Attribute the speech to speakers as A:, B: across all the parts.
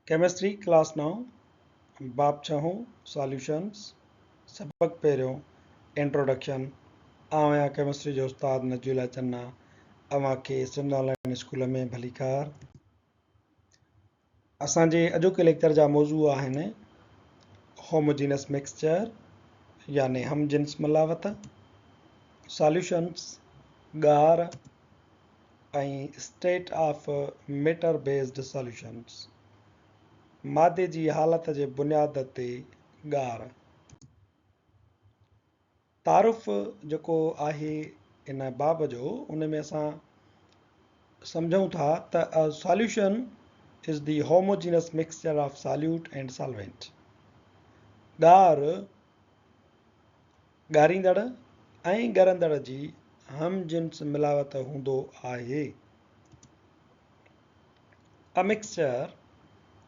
A: Chemistry class 9 बाब 6 solutions सबक पहिरियों इंट्रोडक्शन आया केमिस्ट्री जो उस्ताद नजूला चन्ना अवां खे सिंध ऑनलाइन स्कूल में भलीकार। असांजे अॼोके लेक्चर जा मौज़ू आहिनि होमोजीनस मिक्सचर यानी हमजिन्स मिलावट, सॉल्यूशंस गार ऐं state of matter based solutions मादे जी हालत जे बुनियाद ते गार। तारुफ़ जेको आहे इन बाब जो उन में असां सम्झूं था त solution is the homogeneous mixture of solute and solvent. गार ॻारींदड़ ऐं ॻरंदड़ जी हमजिन्स मिलावट हूंदो आहे। A mixture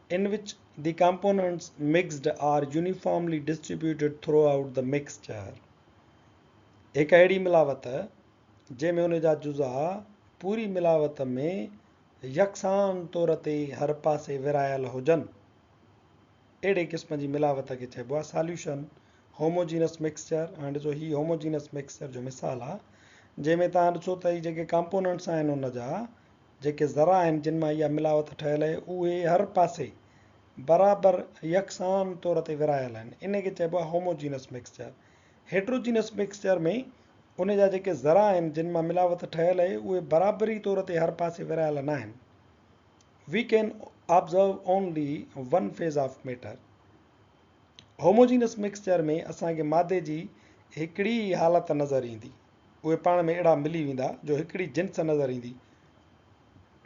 A: in which the components mixed are uniformly distributed throughout the mixture। एक अहिड़ी मिलावट जंहिंमें उन जा जुज़ा पूरी मिलावट में यकसान तौर ते हर पासे विरायल हुजनि, अहिड़े क़िस्म जी मिलावट खे चइबो आहे सॉल्यूशन। होमोजीनस मिक्सचर, हाणे ॾिसो ही होमोजीनस मिक्सचर जो मिसाल आहे जंहिंमें तव्हां ॾिसो त ही जेके कंपोनेंट्स आहिनि उन जा जेके ज़रा आहिनि जिन मां इहा मिलावट ठहियल आहे उहे हर पासे बराबरि यकसान तौर ते विरायल आहिनि, इन खे चइबो आहे होमोजीनस मिक्सचर। हेट्रोजीनस मिक्सचर में उन जा जेके ज़रा आहिनि जिन मां मिलावट ठहियल आहे उहे बराबरी तौर ते हर पासे विरायल न आहिनि। We can observe only one phase of matter. Homogeneous mixture में असांखे मादे जी हिकिड़ी हालत नज़र ईंदी, उहे पाण में अहिड़ा मिली वेंदा जो हिकिड़ी जिन्स नज़र ईंदी।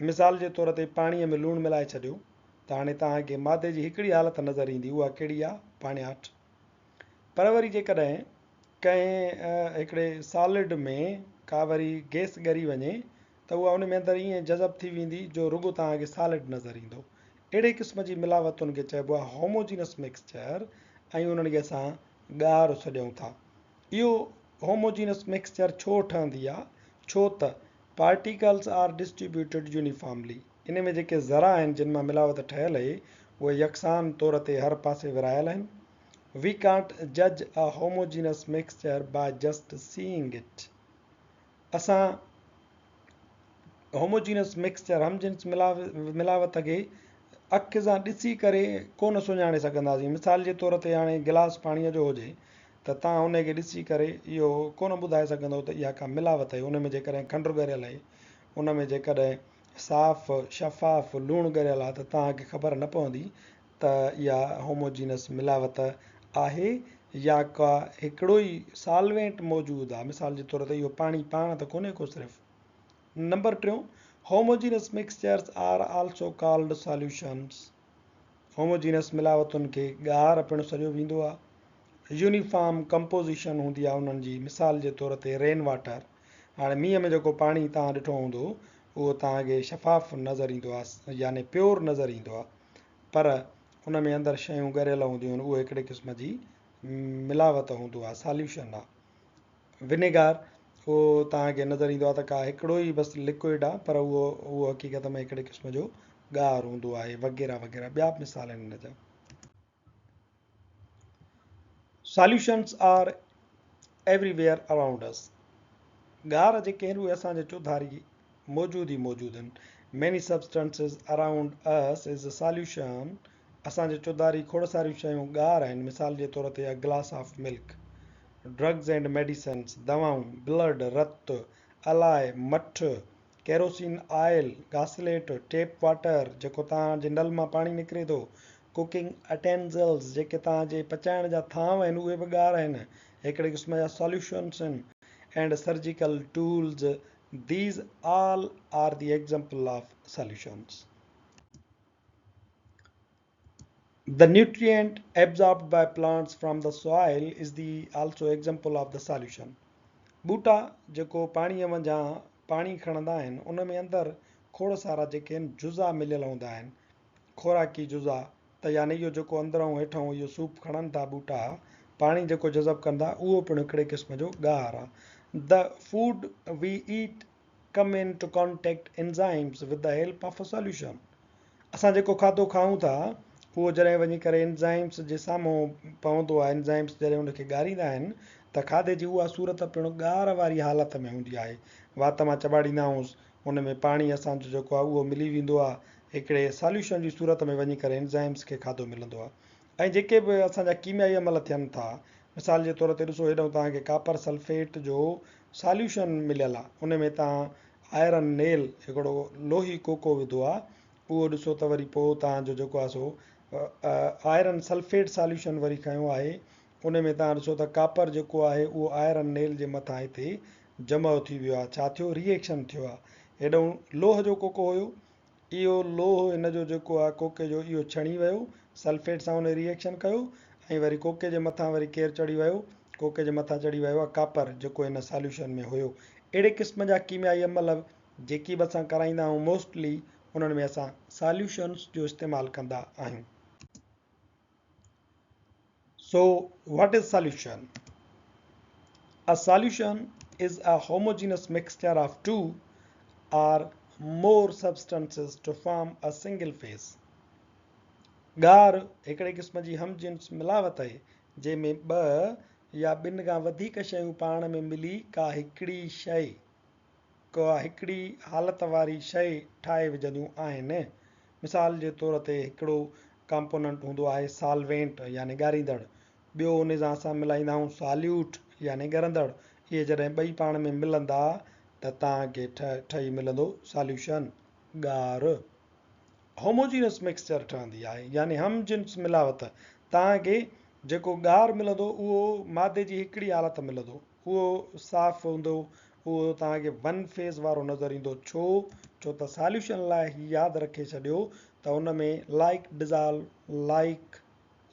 A: मिसाल जे तौर ते पाणीअ में लूणु मिलाए छॾियो त हाणे तव्हांखे मादे जी हिकिड़ी हालत नज़र ईंदी, उहा कहिड़ी आहे, पाणियाठ। पर वरी जेकॾहिं कंहिं हिकिड़े सॉलिड में का वरी गैस ॻरी वञे त उहा उन में अंदरि ईअं जज़ब थी वेंदी जो रुॻो तव्हांखे सॉलिड नज़र ईंदो। अहिड़े क़िस्म जी मिलावतुनि खे चइबो आहे होमोजीनस मिक्सचर ऐं उन्हनि खे असां ॻार सॾियूं था। इहो होमोजीनस मिक्सचर छो ठहंदी आहे? छो त पार्टिकल्स आर डिस्ट्रीब्यूटेड यूनिफॉर्मली। इन में जेके ज़रा आहिनि जिन मां मिलावट ठहियल आहे उहे यकसान तौर ते हर पासे विरायल आहिनि। We can't judge a homogeneous mixture by just seeing it। असां होमोजीनस मिक्सचर हमजिन्स मिलावट खे अखि सां ॾिसी करे कोन सुञाणे सघंदासीं। मिसाल जे तौर ते हाणे गिलास पाणीअ जो हुजे त तव्हां उनखे ॾिसी करे इहो कोन ॿुधाए सघंदव त इहा का मिलावट आहे। उन में जेकॾहिं खंडु ॻरियल आहे, उन में जेकॾहिं साफ़ शफ़ाफ़ लूणु ॻरियल आहे त तव्हांखे ख़बर न पवंदी त इहा होमोजीनस मिलावट आहे या का हिकिड़ो ई सॉल्वेंट मौजूदु आहे। मिसाल जे तौर ते इहो पाणी पाण त कोन्हे को सिर्फ़ु। Number 3, homogeneous mixtures are also called solutions. Homogeneous मिलावतुनि खे ॻार पिणु सॾियो वेंदो आहे। यूनिफॉर्म कंपोज़िशन हूंदी आहे उन्हनि जी। मिसाल जे तौर ते रेन वाटर, हाणे मींहं में जेको पाणी तव्हां ॾिठो हूंदो उहो तव्हांखे शफ़ाफ़ नज़र ईंदो आहे यानी प्योर नज़र ईंदो आहे, पर उन में अंदरि शयूं ॻरियल हूंदियूं आहिनि, उहो हिकिड़े क़िस्म जी मिलावट हूंदो आहे, सॉल्यूशन आहे। विनेगर उहो तव्हांखे नज़र ईंदो आहे त का हिकिड़ो ई बसि लिक्विड आहे, पर उहो हक़ीक़त में हिकिड़े क़िस्म जो ॻार हूंदो आहे, वग़ैरह वग़ैरह ॿिया बि मिसाल आहिनि हिन जा। Solutions R everywhere around us. ॻार जेके आहिनि उहे असांजे चौधारी मौजूदु आहिनि। Many substances around us is a solution. असांजे चौधारी खोड़ सारियूं शयूं ॻार आहिनि। मिसाल जे तौर ते a glass of milk, drugs and medicines, दवाऊं, ब्लड, रत, अलाए, मठ, केरोसिन ऑयल, गासलेट, टेप वाटर जेको तव्हांजे नल मां पाणी निकिरे थो, कुकिंग अटेंसिल्स जेके तव्हांजे पचाइण जा थांव आहिनि उहे बि ॻार आहिनि, हिकिड़े क़िस्म जा सॉल्यूशन्स आहिनि। And surgical tools, these all are the example of solutions। The nutrient absorbed by plants from the soil is the also example of the solution। ॿूटा जेको पाणीअ मंझां पाणी खणंदा आहिनि उन में अंदरि खोड़ सारा जेके आहिनि जुज़ा मिलियल हूंदा आहिनि, खोराकी जुज़ा, त यानी इहो जेको अंदरूं हेठां इहो सूप खणनि था ॿूटा, पाणी जेको जज़ब कंदा, उहो पिणु हिकिड़े क़िस्म जो ॻार आहे। The food we eat come into contact enzymes with the help of a solution। असां जेको खाधो खाऊं था उहो जॾहिं वञी करे एंजाइम्स जे साम्हूं पवंदो आहे, एंजाइम्स जॾहिं उनखे ॻारींदा आहिनि त खाधे जी उहा सूरत पिणु ॻार वारी हालत में हूंदी आहे। वात मां चॿाड़ींदा आहियूं, उन में पाणी असांजो जेको आहे उहो मिली वेंदो आहे, हिकिड़े सॉल्यूशन जी सूरत में वञी करे एंजाइम्स खे खाधो मिलंदो आहे। ऐं जेके बि असांजा कीमियाई अमल थियनि था, मिसाल जे तौर ते ॾिसो, हेॾो तव्हांखे कापर सल्फेट जो सॉल्यूशन मिलियल आहे, उन में तव्हां आयरन नेल हिकिड़ो लोही कोको विधो आहे, उहो ॾिसो त वरी पोइ तव्हांजो जेको आहे सो आयरन सल्फेट सॉल्यूशन वरी खयों आहे, उन में तव्हां ॾिसो त कापर जेको आहे उहो आयरन नेल जे मथां हिते जमा थी वियो आहे। छा थियो? रिएक्शन थियो आहे। हेॾो लोह जो कोको हुयो, इहो लोह हिन जो जेको आहे कोके जो इहो छणी वियो, सल्फेट सां उन रिएक्शन कयो, ऐं वरी कोके जे मथां वरी केरु चढ़ी वियो? कोके जे मथां चढ़ी वियो आहे कापर, जेको हिन सॉल्यूशन में हुयो। अहिड़े क़िस्म जा कीमियाई अमल जेकी बि असां कराईंदा आहियूं, मोस्टली उन्हनि में असां सॉल्यूशन्स जो इस्तेमालु कंदा आहियूं। So what is solution? A solution is a homogeneous mixture of two or more substances to form a single phase. ॻार हिकिड़े क़िस्म जी हमजिन्स मिलावट आहे, जंहिंमें ॿ या ॿिनि खां वधीक शयूं पाण में मिली का हिकिड़ी हालत वारी शइ ठाहे विझंदियूं आहिनि। मिसाल जे तौर ते हिकिड़ो कंपोनेंट हूंदो आहे सॉल्वेंट यानी ॻारींदड़, ॿियो उन सां असां मिलाईंदा आहियूं सॉल्यूट यानी ॻरंदड़। इहे जॾहिं ॿई पाण में मिलंदा त तव्हांखे ठही मिलंदो सॉल्यूशन ॻार। होमोजीनियस मिक्सचर ठहंदी आहे यानी हमजिन्स मिलावट। तव्हांखे जेको ॻार मिलंदो उहो मादे जी हिकिड़ी हालत मिलंदो, उहो साफ़ हूंदो, उहो तव्हांखे वन फेज़ वारो नज़र ईंदो। छो त सॉल्यूशन लाइ ही यादि रखे छॾियो त उन में लाइक डिज़ॉल्व लाइक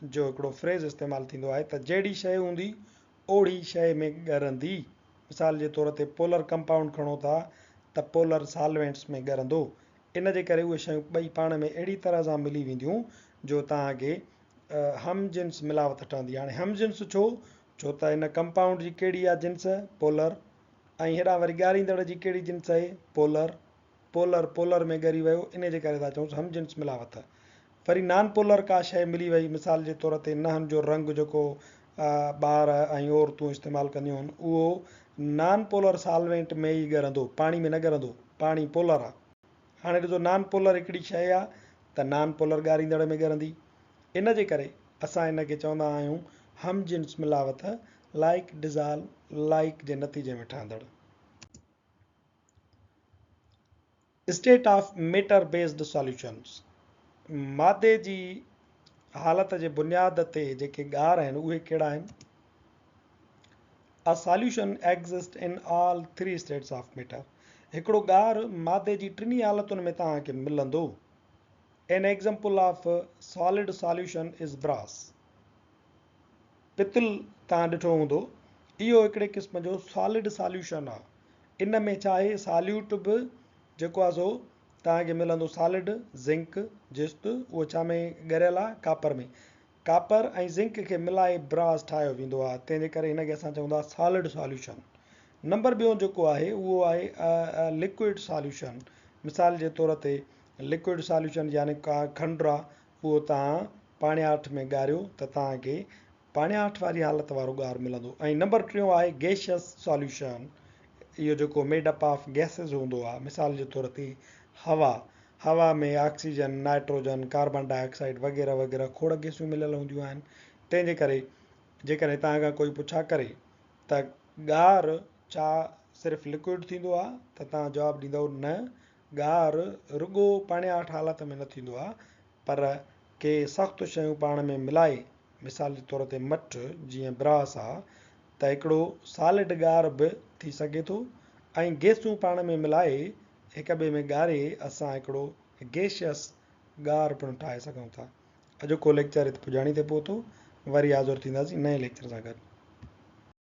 A: जो हिकिड़ो फ्रेज़ इस्तेमालु थींदो आहे त जहिड़ी शइ हूंदी ओड़ी शइ में ॻरंदी। मिसाल जे तौर ते पोलर कंपाउंड खणो था त पोलर सॉल्वेंट्स में ॻरंदो। इन जे करे उहे शयूं ॿई पाण में अहिड़ी तरह सां मिली वेंदियूं जो तव्हांखे हमजिन्स मिलावट ठहंदी। हाणे हमजिन्स छो त हिन कंपाउंड जी कहिड़ी आहे जिन्स? पोलर। ऐं हेॾां वरी ॻारींदड़ जी कहिड़ी जिन्स आहे? पोलर। पोलर में ॻरी वियो, इन जे करे था चऊं हमजिन्स मिलावट। वरी नॉन पोलर का शइ मिली वई, मिसाल जे तौर ते नहनि जो रंग जेको ॿार ऐं औरतूं इस्तेमालु कंदियूं आहिनि, उहो नॉन पोलर सॉल्वेंट में ई ॻरंदो, पाणी में न ॻरंदो, पाणी पोलर आहे। हाणे ॾिसो, नॉन पोलर हिकिड़ी शइ आहे त नॉन पोलर ॻारींदड़ में ॻरंदी। इन जे करे असां इन खे चवंदा आहियूं हमजिन्स मिलावट, लाइक डिज़ॉल्व लाइक जे नतीजे में ठहंदड़। State of matter based solutions. मादे जी हालत जे बुनियाद ते जेके ॻार आहिनि उहे कहिड़ा आहिनि? A solution exist in all three states of matter. हिकिड़ो ॻार मादे जी टिनी हालतुनि में तव्हांखे मिलंदो। An example of solid solution is brass. पितल तव्हां ॾिठो हूंदो, इहो हिकिड़े क़िस्म जो सॉलिड सॉल्यूशन आहे। इन में छा आहे? सॉल्यूट बि जेको आहे सो तव्हांखे मिलंदो सॉलिड, ज़िंक जिस्त, उहो छा में ॻरियल आहे? कापर में। कापर ऐं ज़िंक खे मिलाए ब्रास ठाहियो वेंदो आहे, तंहिंजे करे हिनखे असां चवंदा सॉलिड सॉल्यूशन। नंबर ॿियो जेको आहे उहो आहे लिक्विड सॉल्यूशन। मिसाल जे तौर ते लिक्विड सॉल्यूशन यानी का खंडु आहे, उहो तव्हां पाणियाठ में ॻारियो त तव्हांखे पाणियाठ वारी हालत वारो ॻार मिलंदो। ऐं नंबर टियों आहे गैशियस सॉल्यूशन। इहो जेको मेडअप ऑफ गैसिस हूंदो आहे, मिसाल जे तौर ते हवा में ऑक्सीजन, नाइट्रोजन, कार्बन डाइऑक्साइड वग़ैरह वग़ैरह खोड़ गैसूं मिलियल हूंदियूं आहिनि। तंहिंजे करे जेकॾहिं तव्हां खां कोई पुछा करे त ॻार छा सिर्फ़ु लिक्विड थींदो आहे त तव्हां जवाबु ॾींदव न, ॻार रुॻो पाणियाठ हालत में न थींदो आहे, पर के सख़्तु शयूं पाण में मिलाए, मिसाल जे तौर ते मट जीअं ब्रास आहे, त हिकिड़ो सॉलिड ॻार बि थी सघे थो, ऐं गैसूं पाण में मिलाए हिक ॿिए में ॻारे असां हिकिड़ो गैशियस ॻार पिणु ठाहे सघूं था। अॼोको लेक्चर हिते पुॼाणी ते पहुतो, वरी हाज़ुर थींदासीं नए लेक्चर सां गॾु।